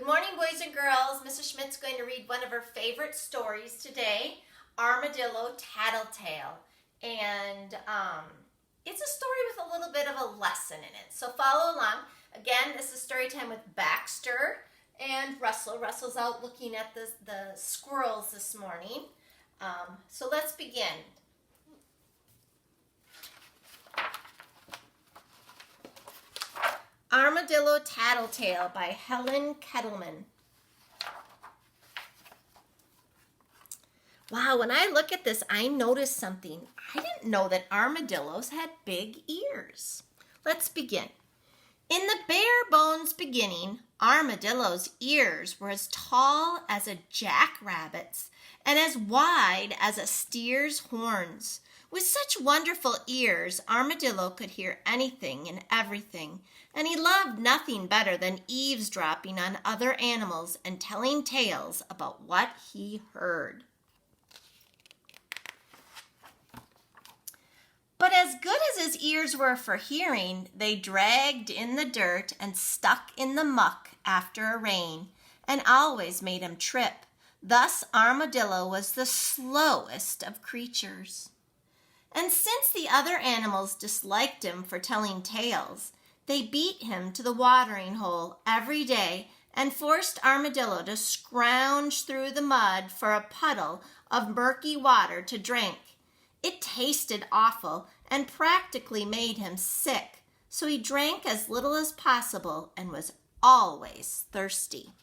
Good morning, boys and girls. Mrs. Schmidt's going to read one of her favorite stories today, Armadillo, Tattletale. And it's a story with a little bit of a lesson in it. So follow along. Again, this is story time with Baxter and Russell. Russell's out looking at the squirrels this morning. So let's begin. Armadillo Tattletale by Helen Kettleman. Wow, when I look at this, I noticed something. I didn't know that armadillos had big ears. Let's begin. In the bare bones beginning, armadillo's ears were as tall as a jackrabbit's and as wide as a steer's horns. With such wonderful ears, Armadillo could hear anything and everything, and he loved nothing better than eavesdropping on other animals and telling tales about what he heard. But as good as his ears were for hearing, they dragged in the dirt and stuck in the muck after a rain, and always made him trip. Thus Armadillo was the slowest of creatures. And since the other animals disliked him for telling tales, they beat him to the watering hole every day and forced Armadillo to scrounge through the mud for a puddle of murky water to drink. It tasted awful and practically made him sick, so he drank as little as possible and was always thirsty.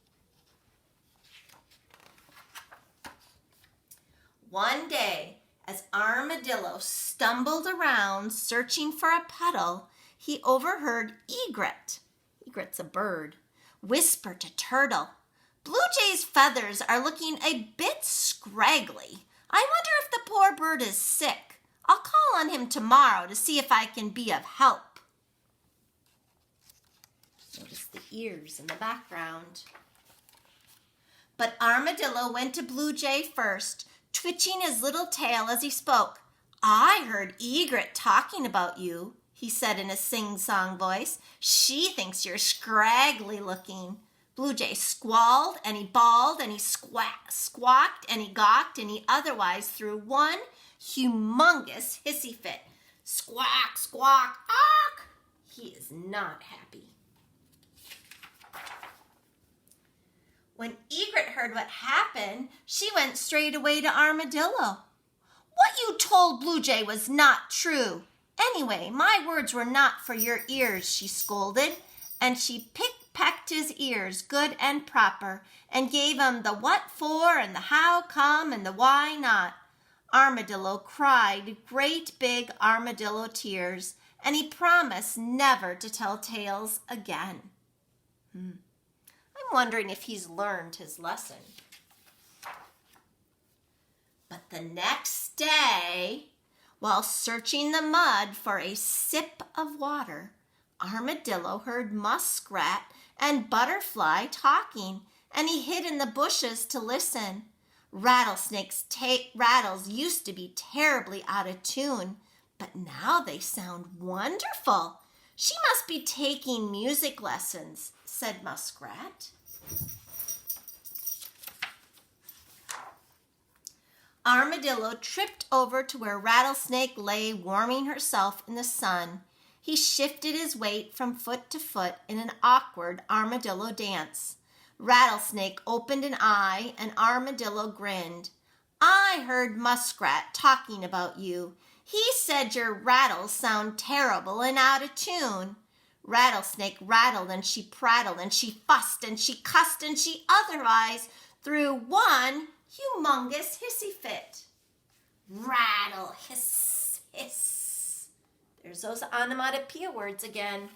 One day, as Armadillo stumbled around searching for a puddle, he overheard Egret's a bird, whisper to Turtle, "Blue Jay's feathers are looking a bit scraggly. I wonder if the poor bird is sick. I'll call on him tomorrow to see if I can be of help." Notice the ears in the background. But Armadillo went to Blue Jay first, twitching his little tail as he spoke. "I heard Egret talking about you," he said in a sing-song voice. "She thinks you're scraggly looking." Blue Jay squalled and he bawled and he squawked and he gawked and he otherwise threw one humongous hissy fit. Squawk, squawk, awk! He is not happy. When Egret heard what happened, she went straight away to Armadillo. "What you told Blue Jay was not true. Anyway, my words were not for your ears," she scolded, and she pecked his ears good and proper and gave him the what for and the how come and the why not. Armadillo cried great big armadillo tears, and he promised never to tell tales again. I'm wondering if he's learned his lesson. But the next day, while searching the mud for a sip of water, Armadillo heard Muskrat and Butterfly talking, and he hid in the bushes to listen. Rattlesnake's rattles used to be terribly out of tune, but now they sound wonderful. "She must be taking music lessons," said Muskrat. Armadillo tripped over to where Rattlesnake lay warming herself in the sun. He shifted his weight from foot to foot in an awkward armadillo dance. Rattlesnake opened an eye and Armadillo grinned. "I heard Muskrat talking about you. He said your rattles sound terrible and out of tune." Rattlesnake rattled and she prattled and she fussed and she cussed and she otherwise threw one humongous hissy fit. Rattle, hiss, hiss. There's those onomatopoeia words again.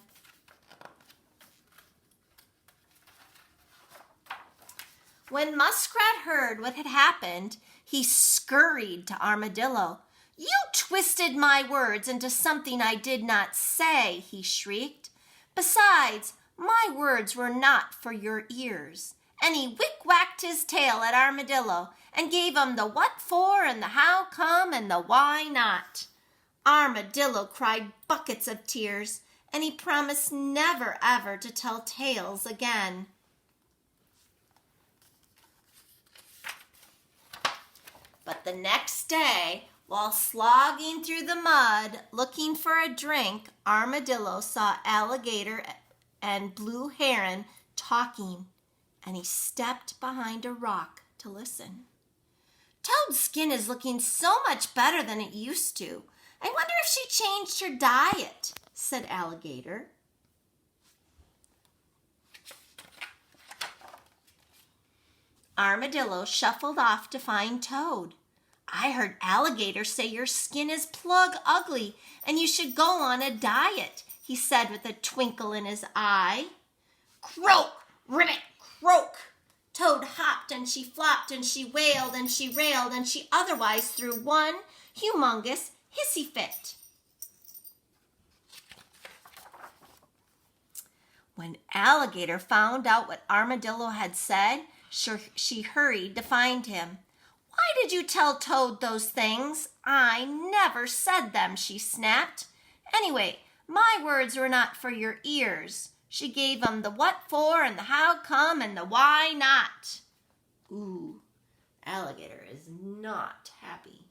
When Muskrat heard what had happened, he scurried to Armadillo. "You twisted my words into something I did not say," he shrieked. "Besides, my words were not for your ears." And he wick-whacked his tail at Armadillo and gave him the what for and the how come and the why not. Armadillo cried buckets of tears, and he promised never ever to tell tales again. But the next day, while slogging through the mud looking for a drink, Armadillo saw Alligator and Blue Heron talking, and he stepped behind a rock to listen. Toad's skin is looking so much better than it used to. I wonder if she changed her diet, said Alligator. Armadillo shuffled off to find Toad. I heard Alligator say your skin is plug ugly and you should go on a diet, he said with a twinkle in his eye. Croak, ribbit, croak. Toad hopped and she flopped and she wailed and she railed and she otherwise threw one humongous hissy fit. When Alligator found out what Armadillo had said, she hurried to find him. Why did you tell Toad those things? I never said them, she snapped. Anyway, my words were not for your ears. She gave him the what for and the how come and the why not. Ooh, Alligator is not happy.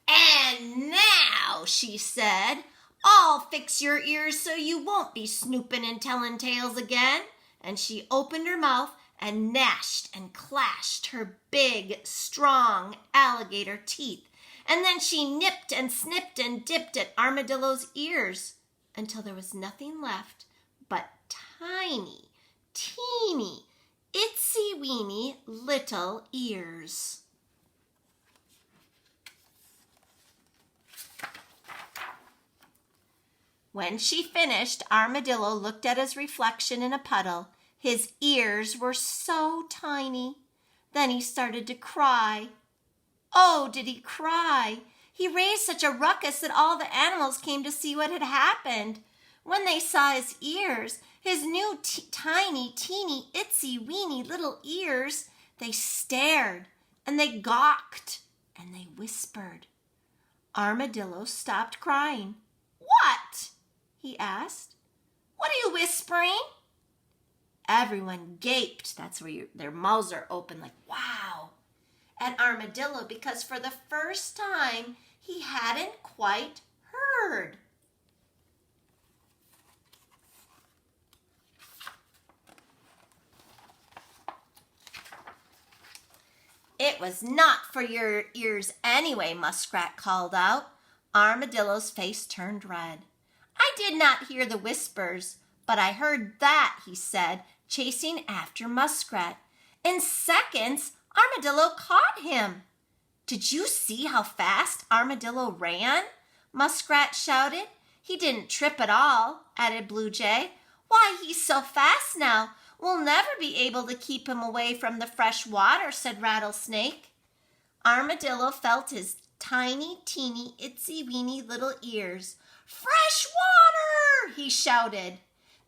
And now, she said, I'll fix your ears so you won't be snooping and telling tales again. And she opened her mouth and gnashed and clashed her big, strong alligator teeth. And then she nipped and snipped and dipped at Armadillo's ears until there was nothing left but tiny, teeny, itsy-weeny little ears. When she finished, Armadillo looked at his reflection in a puddle. His ears were so tiny. Then he started to cry. Oh, did he cry? He raised such a ruckus that all the animals came to see what had happened. When they saw his ears, his new tiny, teeny, itsy-weeny little ears, they stared and they gawked and they whispered. Armadillo stopped crying. What? He asked. What are you whispering? Everyone gaped. That's where their mouths are open like, wow. At Armadillo, because for the first time he hadn't quite heard. It was not for your ears anyway, Muskrat called out. Armadillo's face turned red. I did not hear the whispers, but I heard that, he said, chasing after Muskrat. In seconds, Armadillo caught him. Did you see how fast Armadillo ran? Muskrat shouted. He didn't trip at all, added Blue Jay. Why, he's so fast now. We'll never be able to keep him away from the fresh water, said Rattlesnake. Armadillo felt his tiny, teeny, itsy-weeny little ears. Fresh water, he shouted.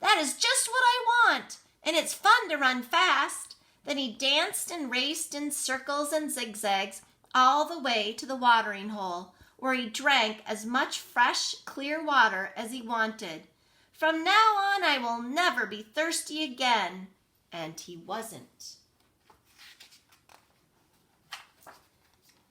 That is just what I want, and it's fun to run fast. Then he danced and raced in circles and zigzags all the way to the watering hole, where he drank as much fresh, clear water as he wanted. From now on, I will never be thirsty again. And he wasn't.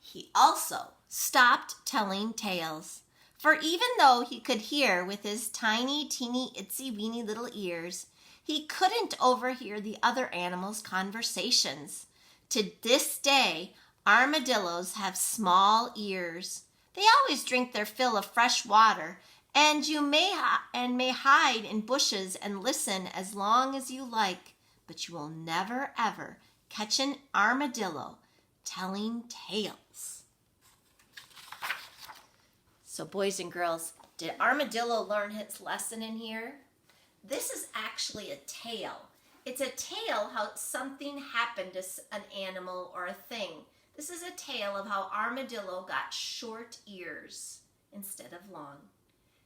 He also stopped telling tales. For even though he could hear with his tiny, teeny, itsy-weeny little ears, he couldn't overhear the other animals' conversations. To this day, armadillos have small ears. They always drink their fill of fresh water, and you may hide in bushes and listen as long as you like, but you will never, ever catch an armadillo telling tales. So boys and girls, did Armadillo learn his lesson in here? This is actually a tale. It's a tale how something happened to an animal or a thing. This is a tale of how Armadillo got short ears instead of long.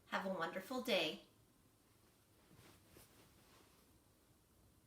Have a wonderful day.